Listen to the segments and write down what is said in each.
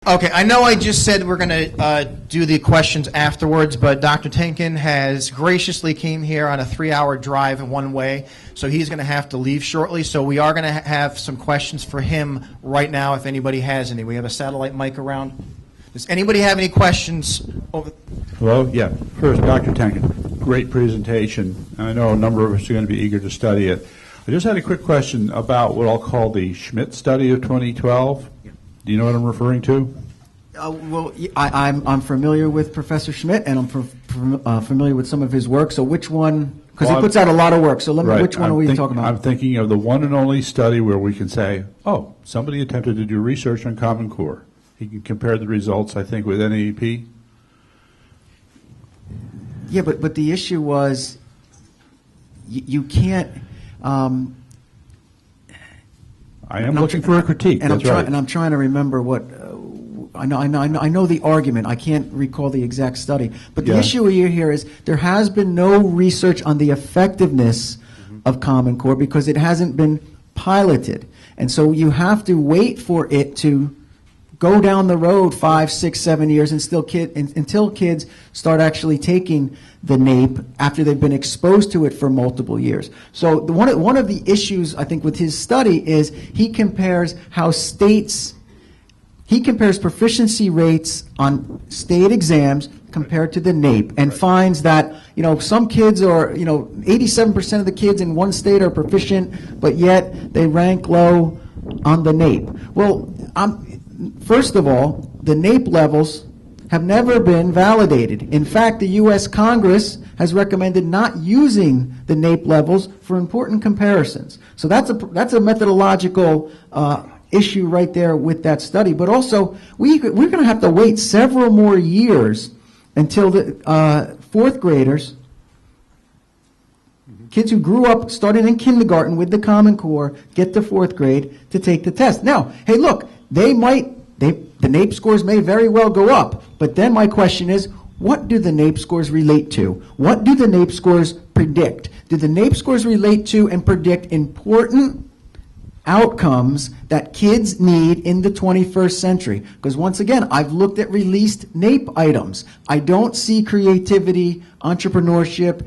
Okay, I know I just said we're going to do the questions afterwards, but Dr. Tienken has graciously came here on a 3-hour drive in one way, so he's going to have to leave shortly. So we are going to have some questions for him right now if anybody has any. We have a satellite mic around. Does anybody have any questions? Hello? Yeah. First, Dr. Tienken, great presentation. I know a number of us are going to be eager to study it. I just had a quick question about what I'll call the Schmidt study of 2012. Do you know what I'm referring to? Well, I'm familiar with Professor Schmidt, and I'm familiar with some of his work. So which one? Because he puts out a lot of work. So let me. Right. Which one are we talking about? I'm thinking of the one and only study where we can say, oh, somebody attempted to do research on Common Core. He can compare the results, I think, with NAEP. Yeah, but the issue was you can't. I am looking for a critique. And I'm trying to remember what I know the argument. I can't recall the exact study. But the issue here is there has been no research on the effectiveness of Common Core because it hasn't been piloted, and so you have to wait for it to go down the road 5, 6, 7 years until kids start actually taking the NAEP after they've been exposed to it for multiple years. So one of the issues I think with his study is he compares proficiency rates on state exams compared to the NAEP and finds that some kids are 87% of the kids in one state are proficient, but yet they rank low on the NAEP. Well, first of all, the NAEP levels have never been validated. In fact, the U.S. Congress has recommended not using the NAEP levels for important comparisons. So that's a methodological issue right there with that study. But also, we're going to have to wait several more years until the fourth graders, kids who grew up, started in kindergarten with the Common Core, get to fourth grade to take the test. Now, hey, look, the NAEP scores may very well go up, but then my question is, what do the NAEP scores relate to? What do the NAEP scores predict? Do the NAEP scores relate to and predict important outcomes that kids need in the 21st century? Because once again, I've looked at released NAEP items. I don't see creativity, entrepreneurship,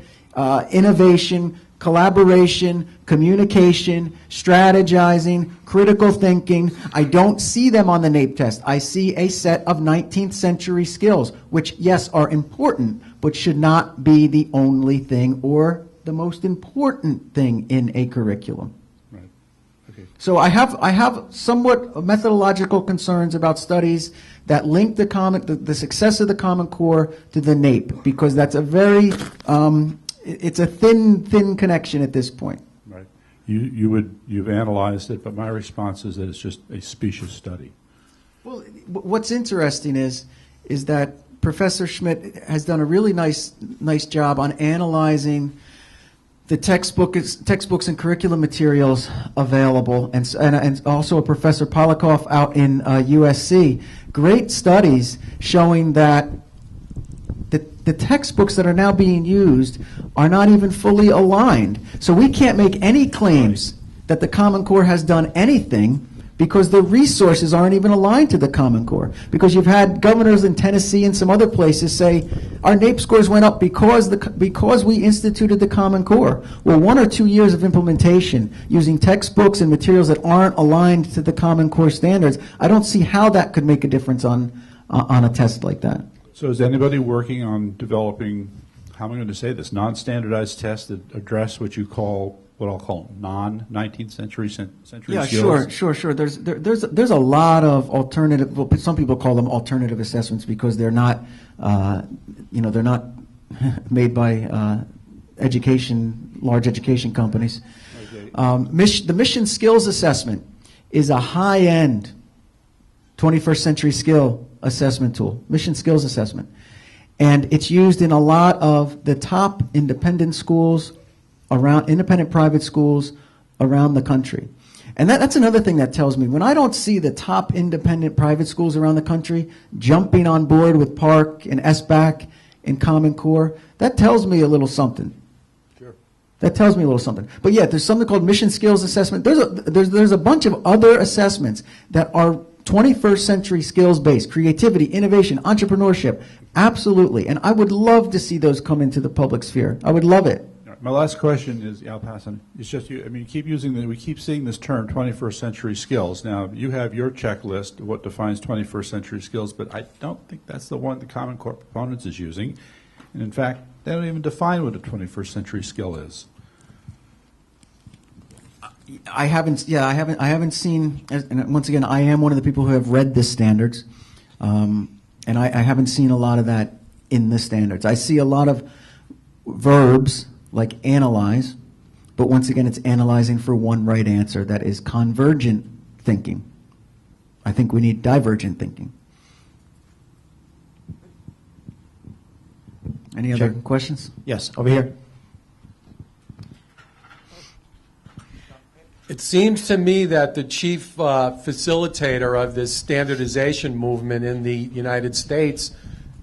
innovation, collaboration, communication, strategizing, critical thinking. I don't see them on the NAEP test. I see a set of 19th century skills, which, yes, are important, but should not be the only thing or the most important thing in a curriculum. Right. Okay. So I have somewhat methodological concerns about studies that link the success of the Common Core to the NAEP, because that's a very it's a thin connection at this point. Right. You've analyzed it, but my response is that it's just a specious study. Well, what's interesting is that Professor Schmidt has done a really nice job on analyzing the textbooks and curriculum materials available, and also Professor Polikoff out in USC. Great studies showing that the textbooks that are now being used are not even fully aligned. So we can't make any claims that the Common Core has done anything because the resources aren't even aligned to the Common Core. Because you've had governors in Tennessee and some other places say, our NAEP scores went up because we instituted the Common Core. Well, 1 or 2 years of implementation using textbooks and materials that aren't aligned to the Common Core standards, I don't see how that could make a difference on a test like that. So is anybody working on developing, how am I going to say this, non-standardized tests that address what I'll call non-19th century skills? Yeah, sure. There's a lot of alternative, well, some people call them alternative assessments because they're not, they're not made by large education companies. Okay. The Mission Skills Assessment is a high-end 21st century skill assessment tool, Mission Skills Assessment. And it's used in a lot of the top independent schools independent private schools around the country. And that's another thing that tells me, when I don't see the top independent private schools around the country jumping on board with PARCC and SBAC and Common Core, that tells me a little something. Sure. That tells me a little something. But yeah, there's something called Mission Skills Assessment. There's a bunch of other assessments that are 21st century skills-based, creativity, innovation, entrepreneurship, absolutely. And I would love to see those come into the public sphere. I would love it. My last question is, I'll pass on. It's just you. I mean, we keep seeing this term, 21st century skills. Now, you have your checklist of what defines 21st century skills, but I don't think that's the one the Common Core Proponents is using. And in fact, they don't even define what a 21st century skill is. I haven't seen. And once again, I am one of the people who have read the standards, and I haven't seen a lot of that in the standards. I see a lot of verbs like analyze, but once again, it's analyzing for one right answer. That is convergent thinking. I think we need divergent thinking. Any other questions? Yes, over here. It seems to me that the chief facilitator of this standardization movement in the United States,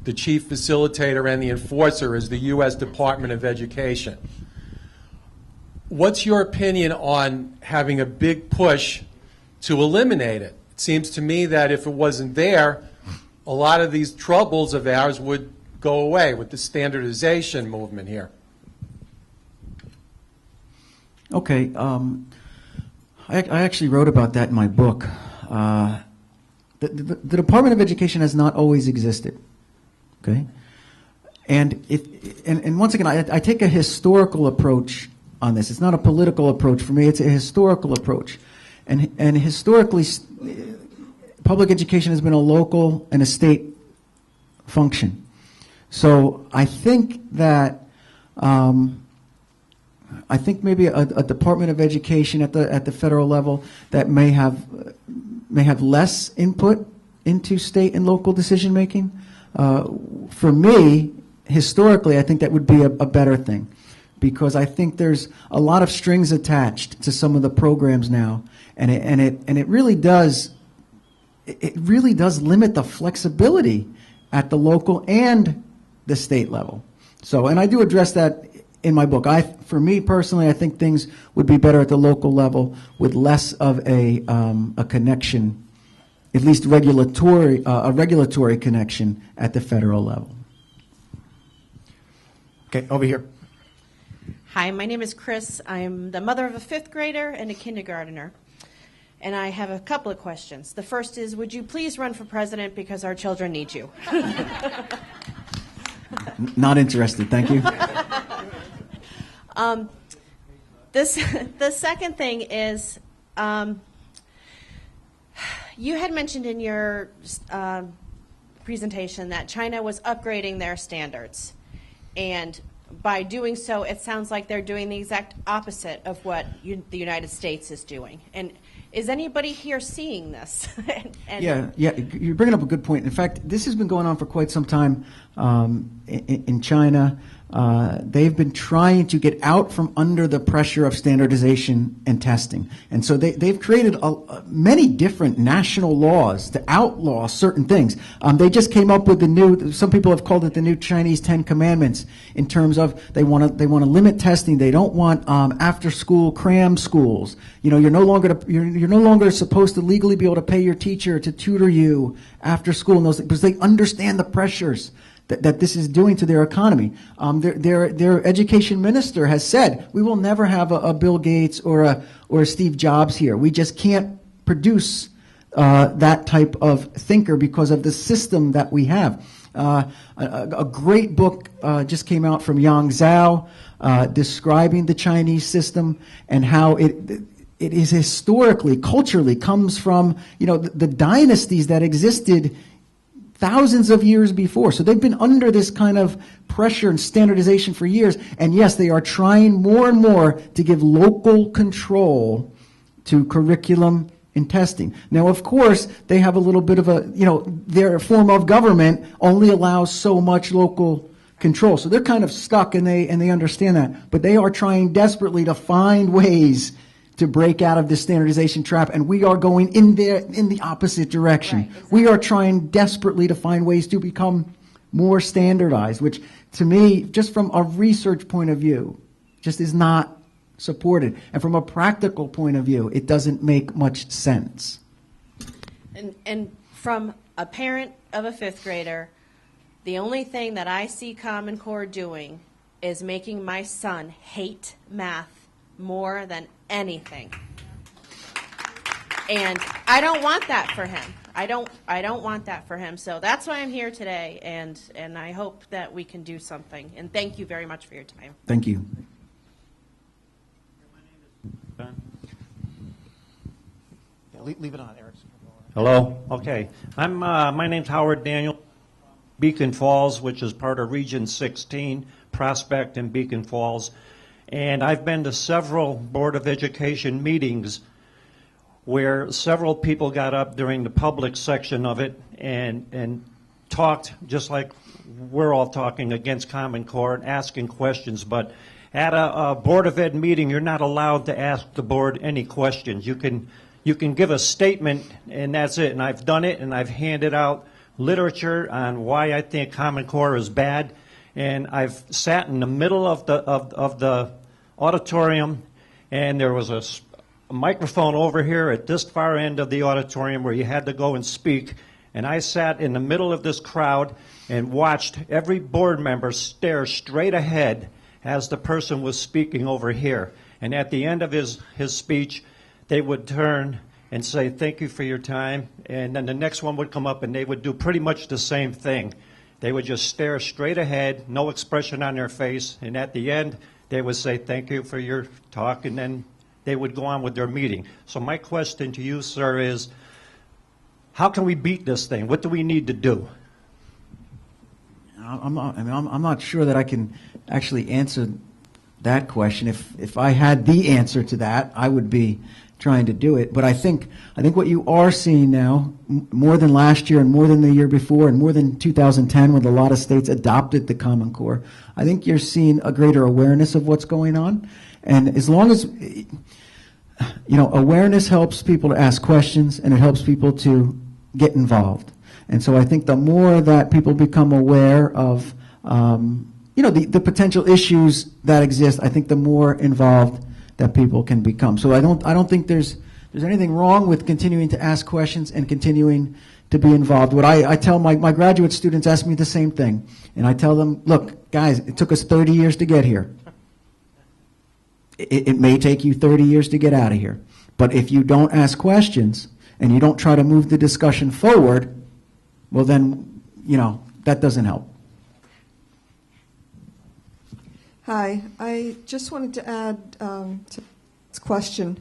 the chief facilitator and the enforcer, is the U.S. Department of Education. What's your opinion on having a big push to eliminate it? It seems to me that if it wasn't there, a lot of these troubles of ours would go away with the standardization movement here. Okay. I actually wrote about that in my book. The Department of Education has not always existed. Okay, and once again, I take a historical approach on this. It's not a political approach for me. It's a historical approach, and historically, public education has been a local and a state function. So I think that. I think maybe a Department of Education at the federal level that may have less input into state and local decision making. For me, historically, I think that would be a better thing, because I think there's a lot of strings attached to some of the programs now, and it really does limit the flexibility at the local and the state level. So, and I do address that in my book. For me personally, I think things would be better at the local level with less of a connection, at least a regulatory connection at the federal level. Okay, over here. Hi, my name is Chris. I'm the mother of a fifth grader and a kindergartner. And I have a couple of questions. The first is, would you please run for president because our children need you? Not interested, thank you. The second thing is, you had mentioned in your presentation that China was upgrading their standards. And by doing so, it sounds like they're doing the exact opposite of what the United States is doing. And is anybody here seeing this? Yeah, you're bringing up a good point. In fact, this has been going on for quite some time in China. They've been trying to get out from under the pressure of standardization and testing. And so they've created many different national laws to outlaw certain things. They just came up with some people have called it the new Chinese 10 Commandments, in terms of they want to limit testing. They don't want after school cram schools. You know, you're no longer supposed to legally be able to pay your teacher to tutor you after school, and those things, because they understand the pressures that this is doing to their economy. Their education minister has said, we will never have a Bill Gates or a Steve Jobs here. We just can't produce that type of thinker because of the system that we have. A great book just came out from Yang Zhao describing the Chinese system and how it is historically, culturally, comes from the dynasties that existed thousands of years before. So they've been under this kind of pressure and standardization for years. And yes, they are trying more and more to give local control to curriculum and testing. Now, of course, they have a little bit of their form of government only allows so much local control. So they're kind of stuck, and they understand that. But they are trying desperately to find ways to break out of this standardization trap, and we are going in the opposite direction. Right, exactly. We are trying desperately to find ways to become more standardized, which to me, just from a research point of view, just is not supported. And from a practical point of view, it doesn't make much sense. And from a parent of a fifth grader, the only thing that I see Common Core doing is making my son hate math more than anything. And I don't want that for him. I don't want that for him. So that's why I'm here today, and I hope that we can do something. And thank you very much for your time. Thank you. Yeah, leave it on, Eric. Hello. Okay. My name's Howard Daniel, Beacon Falls, which is part of Region 16, Prospect and Beacon Falls. And I've been to several Board of Education meetings where several people got up during the public section of it and talked just like we're all talking against Common Core and asking questions. But at a Board of Ed meeting, you're not allowed to ask the board any questions. You can give a statement, and that's it. And I've done it, and I've handed out literature on why I think Common Core is bad. And I've sat in the middle of the auditorium, and there was a microphone over here at this far end of the auditorium where you had to go and speak. And I sat in the middle of this crowd and watched every board member stare straight ahead as the person was speaking over here. And at the end of his speech, they would turn and say, "Thank you for your time." And then the next one would come up and they would do pretty much the same thing. They would just stare straight ahead, no expression on their face. And at the end, they would say, "Thank you for your talk." And then they would go on with their meeting. So my question to you, sir, is how can we beat this thing? What do we need to do? I'm not sure that I can actually answer that question. If I had the answer to that, I would be trying to do it. But I think what you are seeing now, more than last year and more than the year before and more than 2010 when a lot of states adopted the Common Core, I think you're seeing a greater awareness of what's going on. And as long as, awareness helps people to ask questions and it helps people to get involved. And so I think the more that people become aware of, the potential issues that exist, I think the more involved that people can become. So I don't think there's anything wrong with continuing to ask questions and continuing to be involved. What I tell my graduate students ask me the same thing. And I tell them, look, guys, it took us 30 years to get here. It may take you 30 years to get out of here. But if you don't ask questions and you don't try to move the discussion forward, well then, that doesn't help. Hi, I just wanted to add to this question.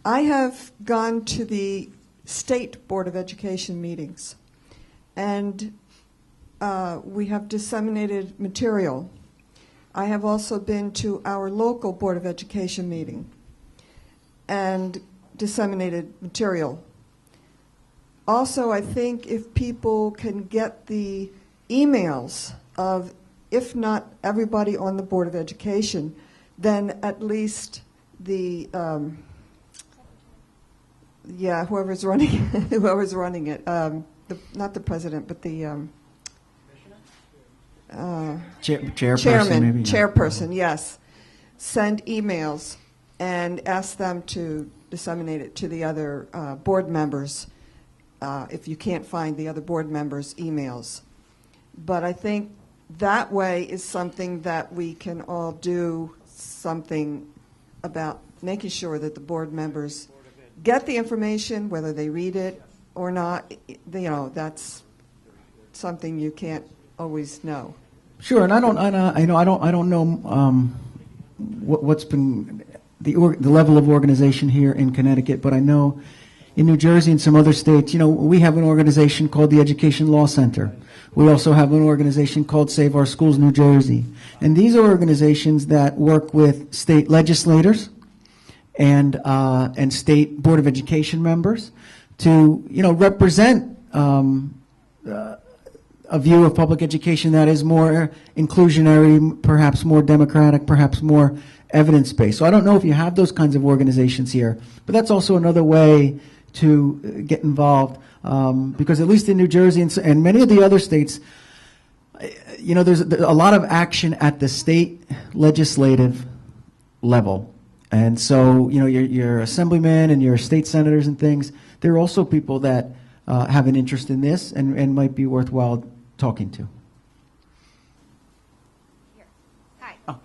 I have gone to the State Board of Education meetings, and we have disseminated material. I have also been to our local Board of Education meeting and disseminated material. Also, I think if people can get the emails of, if not everybody on the Board of Education, then at least the whoever's running it, not the president, but the chairperson, yes, send emails and ask them to disseminate it to the other board members if you can't find the other board members' emails. But I think that way is something that we can all do something about, making sure that the board members get the information, whether they read it or not. That's something you can't always know. Sure, and I don't know what's been the level of organization here in Connecticut, but I know in New Jersey and some other states, we have an organization called the Education Law Center. We also have an organization called Save Our Schools New Jersey. And these are organizations that work with state legislators and state Board of Education members to, represent a view of public education that is more inclusionary, perhaps more democratic, perhaps more evidence-based. So I don't know if you have those kinds of organizations here, but that's also another way to get involved. Because at least in New Jersey and many of the other states, there's a lot of action at the state legislative level. And so, your assemblymen and your state senators and things, there are also people that have an interest in this and might be worthwhile talking to. Hi. Oh.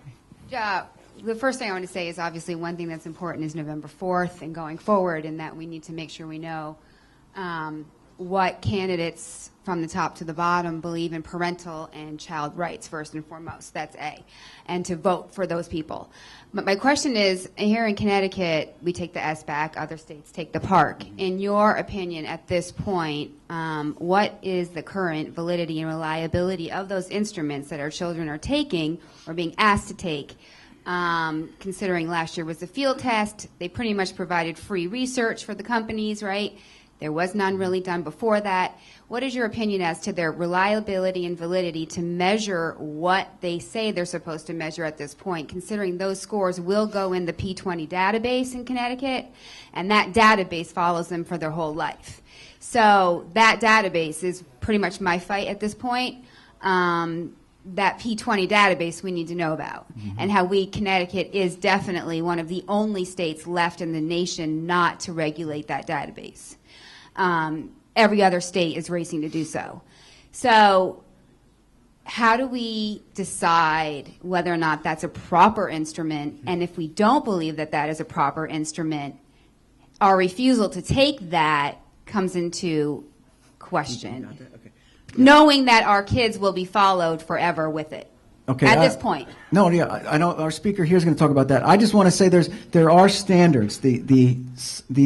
The first thing I want to say is obviously one thing that's important is November 4th and going forward, and that we need to make sure we know what candidates from the top to the bottom believe in parental and child rights first and foremost. That's A. And to vote for those people. But my question is, here in Connecticut, we take the S back, other states take the park. In your opinion at this point, what is the current validity and reliability of those instruments that our children are taking or being asked to take? Considering last year was the field test, they pretty much provided free research for the companies, right? There was none really done before that. What is your opinion as to their reliability and validity to measure what they say they're supposed to measure at this point, considering those scores will go in the P20 database in Connecticut, and that database follows them for their whole life. So that database is pretty much my fight at this point. That P20 database we need to know about, and how Connecticut is definitely one of the only states left in the nation not to regulate that database. Every other state is racing to do so. So how do we decide whether or not that's a proper instrument? And if we don't believe that that is a proper instrument, our refusal to take that comes into question, knowing that our kids will be followed forever with it. Okay, at this point. No, yeah, I know our speaker here is going to talk about that. I just want to say there are standards, the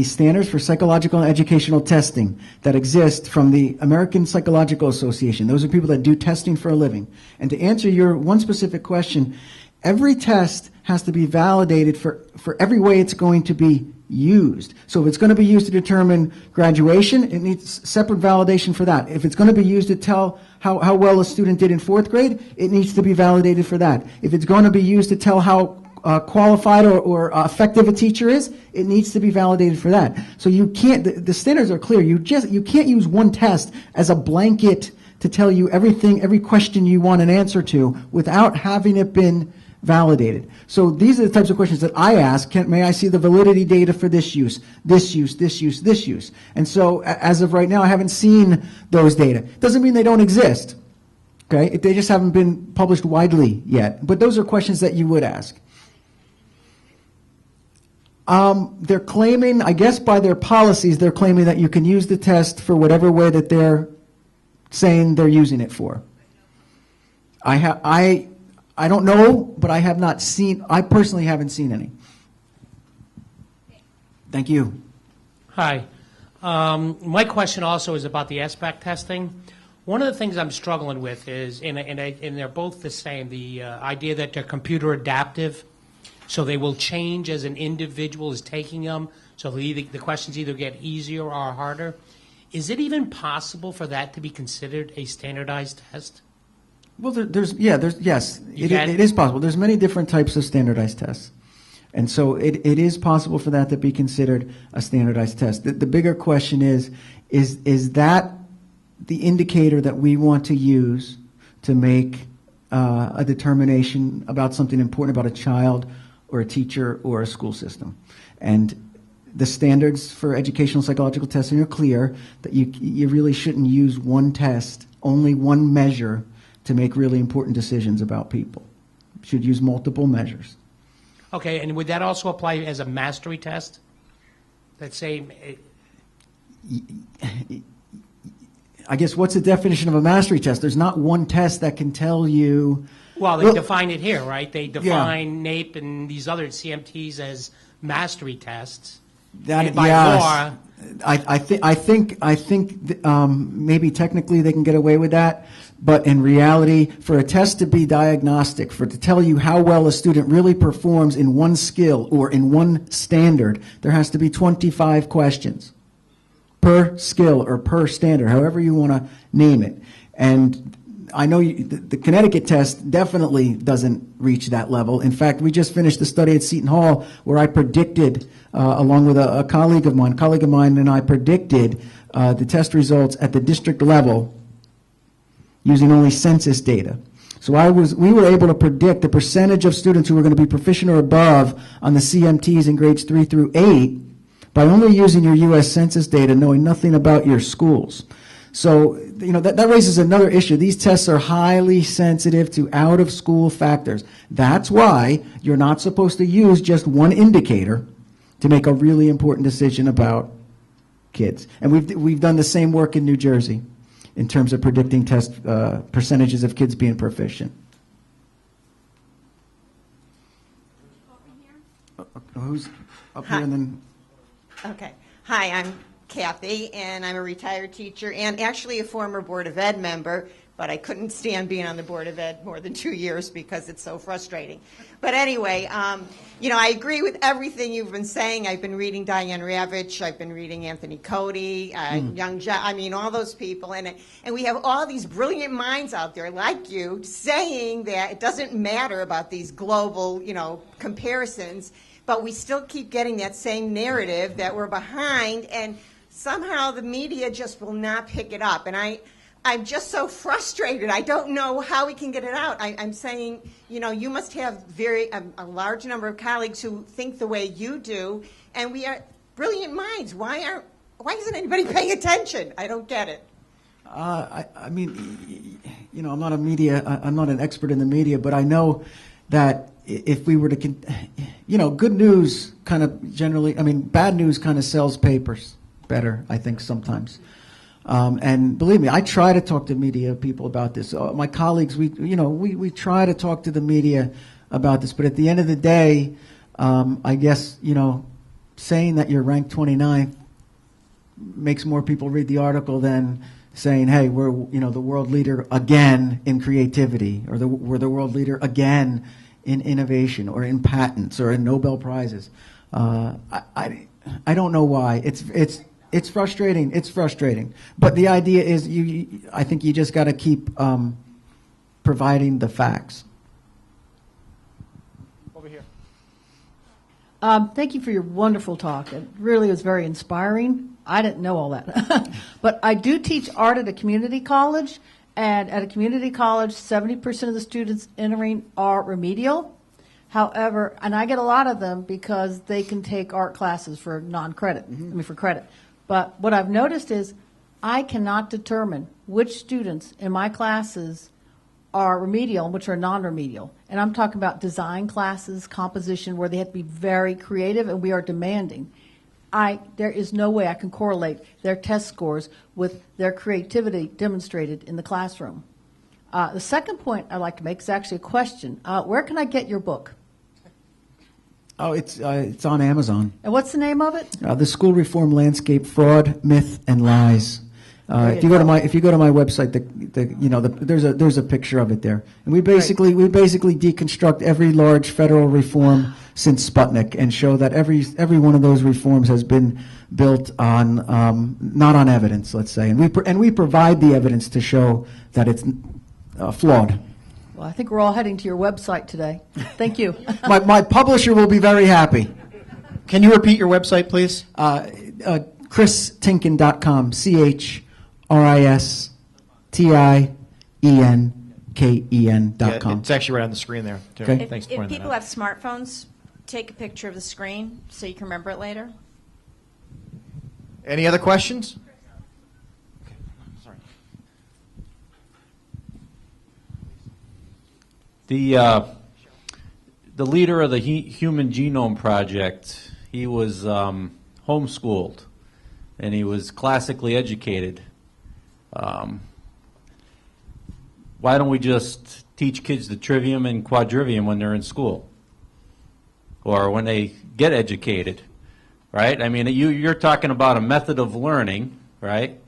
standards for psychological and educational testing that exist from the American Psychological Association. Those are people that do testing for a living. And to answer your one specific question, every test has to be validated for every way it's going to be used. So if it's going to be used to determine graduation, it needs separate validation for that. If it's going to be used to tell how well a student did in fourth grade, it needs to be validated for that. If it's going to be used to tell how qualified or effective a teacher is, it needs to be validated for that. So you can't, the standards are clear. You can't use one test as a blanket to tell you everything, every question you want an answer to without having it been validated. So these are the types of questions that I ask. May I see the validity data for this use, this use, this use, this use? And so as of right now, I haven't seen those data. Doesn't mean they don't exist. Okay? They just haven't been published widely yet. But those are questions that you would ask. They're claiming, I guess by their policies, they're claiming that you can use the test for whatever way that they're saying they're using it for. I don't know, but I personally haven't seen any. Thank you. Hi. My question also is about the SBAC testing. One of the things I'm struggling with is, and they're both the same, the idea that they're computer adaptive, so they will change as an individual is taking them, so the questions either get easier or harder. Is it even possible for that to be considered a standardized test? Well, yes, it is possible. There's many different types of standardized tests. And so it is possible for that to be considered a standardized test. The bigger question is that the indicator that we want to use to make a determination about something important about a child or a teacher or a school system? And the standards for educational psychological testing are clear that you really shouldn't use one test, only one measure, to make really important decisions about people. You should use multiple measures. Okay, and would that also apply as a mastery test? Let's say... I guess what's the definition of a mastery test? There's not one test that can tell you... Well, they define it here, right? They define NAEP and these other CMTs as mastery tests. And by law... I think maybe technically they can get away with that, but in reality, for a test to be diagnostic, to tell you how well a student really performs in one skill or in one standard, there has to be 25 questions per skill or per standard, however you want to name it. And I know the Connecticut test definitely doesn't reach that level. In fact, we just finished a study at Seton Hall where I predicted, along with a colleague of mine and I predicted the test results at the district level using only census data. So we were able to predict the percentage of students who were going to be proficient or above on the CMTs in grades 3 through 8 by only using your U.S. Census data, knowing nothing about your schools. So, that raises another issue. These tests are highly sensitive to out-of-school factors. That's why you're not supposed to use just one indicator to make a really important decision about kids. And we've done the same work in New Jersey in terms of predicting test percentages of kids being proficient. Who's up here and then? Okay. Hi, I'm Kathy, and I'm a retired teacher and actually a former Board of Ed member, but I couldn't stand being on the Board of Ed more than 2 years because it's so frustrating. But anyway, I agree with everything you've been saying. I've been reading Diane Ravitch, I've been reading Anthony Cody, Young John, all those people. And we have all these brilliant minds out there like you saying that it doesn't matter about these global, comparisons, but we still keep getting that same narrative that we're behind, and somehow the media just will not pick it up. And I'm just so frustrated. I don't know how we can get it out. I'm saying, you must have a large number of colleagues who think the way you do, and we are brilliant minds. Why isn't anybody paying attention? I don't get it. I'm not I'm not an expert in the media, but I know that if we were to, good news kind of generally, bad news kind of sells papers better, I think, sometimes. And believe me, I try to talk to media people about this. My colleagues, we try to talk to the media about this. But at the end of the day, I guess, saying that you're ranked 29th makes more people read the article than saying, hey, we're, the world leader again in creativity, or we're the world leader again in innovation, or in patents, or in Nobel Prizes. I don't know why. It's frustrating. It's frustrating. But the idea is, I think you just got to keep providing the facts. Over here. Thank you for your wonderful talk. It really was very inspiring. I didn't know all that. But I do teach art at a community college, and at a community college, 70% of the students entering are remedial. However, and I get a lot of them because they can take art classes for non-credit, for credit. But what I've noticed is I cannot determine which students in my classes are remedial and which are non-remedial. And I'm talking about design classes, composition, where they have to be very creative, and we are demanding. There is no way I can correlate their test scores with their creativity demonstrated in the classroom. The second point I'd like to make is actually a question. Where can I get your book? Oh, it's on Amazon. And what's the name of it? The School Reform Landscape: Fraud, Myth, and Lies. If you go to my website, there's a picture of it there, and we basically deconstruct every large federal reform since Sputnik and show that every one of those reforms has been built on not on evidence, let's say, and we provide the evidence to show that it's flawed. Well, I think we're all heading to your website today. Thank you. My publisher will be very happy. Can you repeat your website, please? ChrisTienken.com. ChrisTienken.com. It's actually right on the screen there, too. Okay. Thanks for If pointing people that out. have smartphones, take a picture of the screen so you can remember it later. Any other questions? Sorry. The leader of the Human Genome Project, he was homeschooled, and he was classically educated. Why don't we just teach kids the trivium and quadrivium when they're in school, or when they get educated, right? I mean, you're talking about a method of learning, right?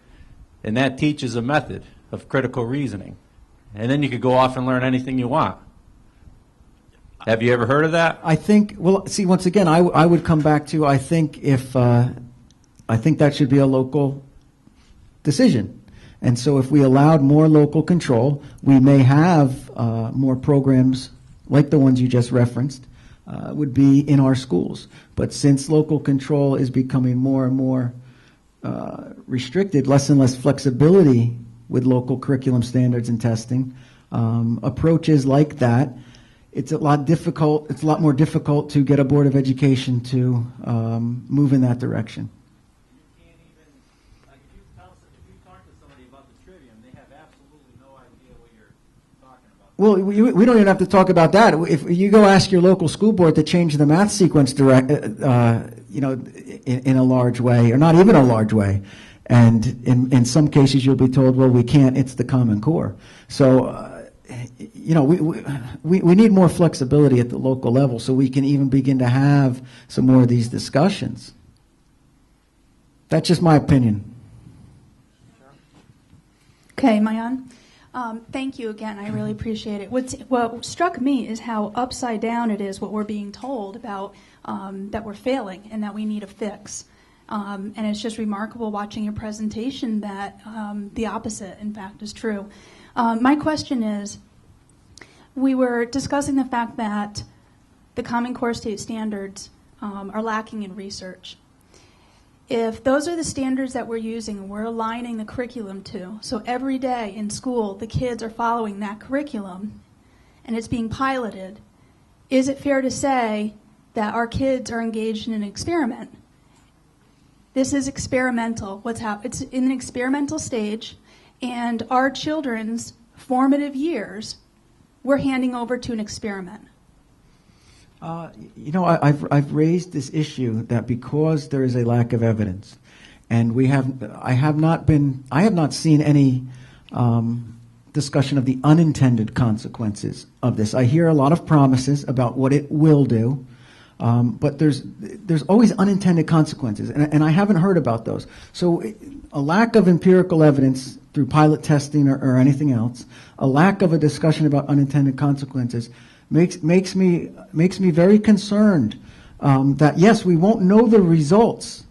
And that teaches a method of critical reasoning. And then you could go off and learn anything you want. Have you ever heard of that? I think, well, see, once again, I would come back to, I think that should be a local decision. And so if we allowed more local control, we may have more programs like the ones you just referenced would be in our schools. But since local control is becoming more and more restricted, less and less flexibility with local curriculum standards and testing, approaches like that, it's a lot difficult. It's a lot more difficult to get a Board of Education to move in that direction. You can't even, like, if you talk to somebody about the trivium, they have absolutely no idea what you're talking about. Well, we don't even have to talk about that. If you go ask your local school board to change the math sequence in a large way, or not even a large way, and in some cases you'll be told, well, we can't. It's the Common Core. So. We need more flexibility at the local level so we can even begin to have some more of these discussions. That's just my opinion. Okay, am I on? Thank you again. I really appreciate it. What struck me is how upside down it is what we're being told about that we're failing and that we need a fix. And it's just remarkable watching your presentation that the opposite, in fact, is true. My question is, we were discussing the fact that the Common Core state standards are lacking in research. If those are the standards that we're using and we're aligning the curriculum to, so every day in school the kids are following that curriculum and it's being piloted, is it fair to say that our kids are engaged in an experiment? This is experimental. It's in an experimental stage. And our children's formative years, we're handing over to an experiment. I've raised this issue that because there is a lack of evidence, and I have not seen any discussion of the unintended consequences of this. I hear a lot of promises about what it will do, but there's always unintended consequences, and I haven't heard about those. So a lack of empirical evidence through pilot testing or anything else, a lack of a discussion about unintended consequences makes me very concerned that yes, we won't know the results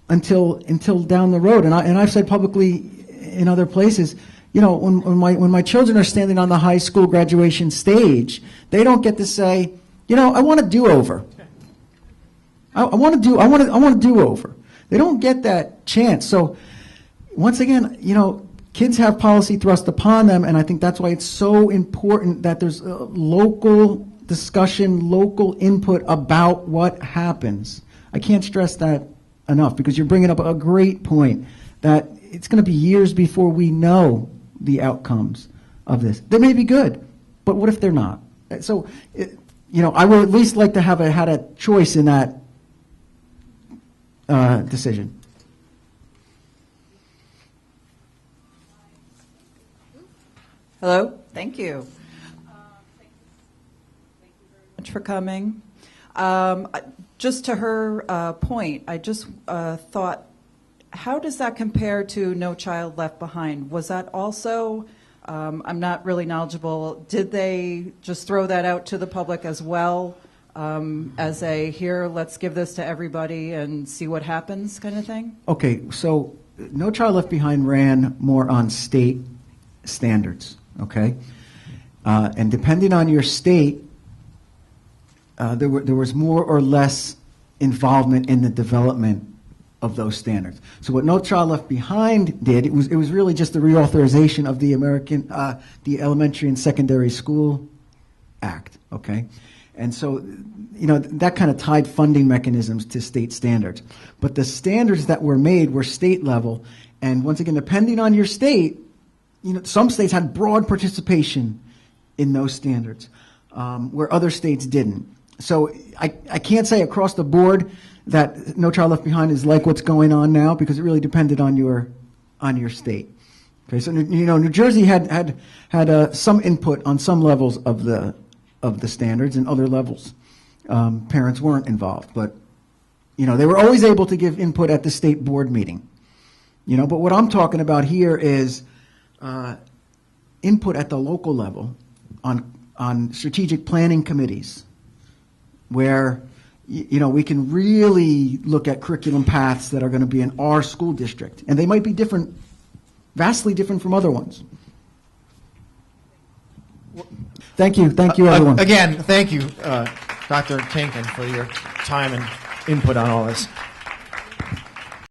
until down the road. And I've said publicly in other places, when my children are standing on the high school graduation stage, they don't get to say, I want a do-over. I want a do-over. They don't get that chance. So once again, kids have policy thrust upon them, and I think that's why it's so important that there's local discussion, local input about what happens. I can't stress that enough because you're bringing up a great point that it's going to be years before we know the outcomes of this. They may be good, but what if they're not? So, I would at least like to have had a choice in that decision. Hello, thank you. Thank you very much for coming. Just to her point, I just thought, how does that compare to No Child Left Behind? Was that also, I'm not really knowledgeable, did they just throw that out to the public as well as a, here, let's give this to everybody and see what happens kind of thing? Okay, so No Child Left Behind ran more on state standards. Okay, and depending on your state, there was more or less involvement in the development of those standards. So what No Child Left Behind did, it was really just the reauthorization of the Elementary and Secondary School Act. Okay, and so that kind of tied funding mechanisms to state standards. But the standards that were made were state level, and once again, depending on your state. Some states had broad participation in those standards, where other states didn't. So I can't say across the board that No Child Left Behind is like what's going on now because it really depended on your state. Okay, so New Jersey had some input on some levels of the standards, and other levels parents weren't involved. But they were always able to give input at the state board meeting. But what I'm talking about here is input at the local level on strategic planning committees where we can really look at curriculum paths that are going to be in our school district, and they might be different, vastly different from other ones. Thank you everyone. Again, thank you, Dr. Tienken, for your time and input on all this.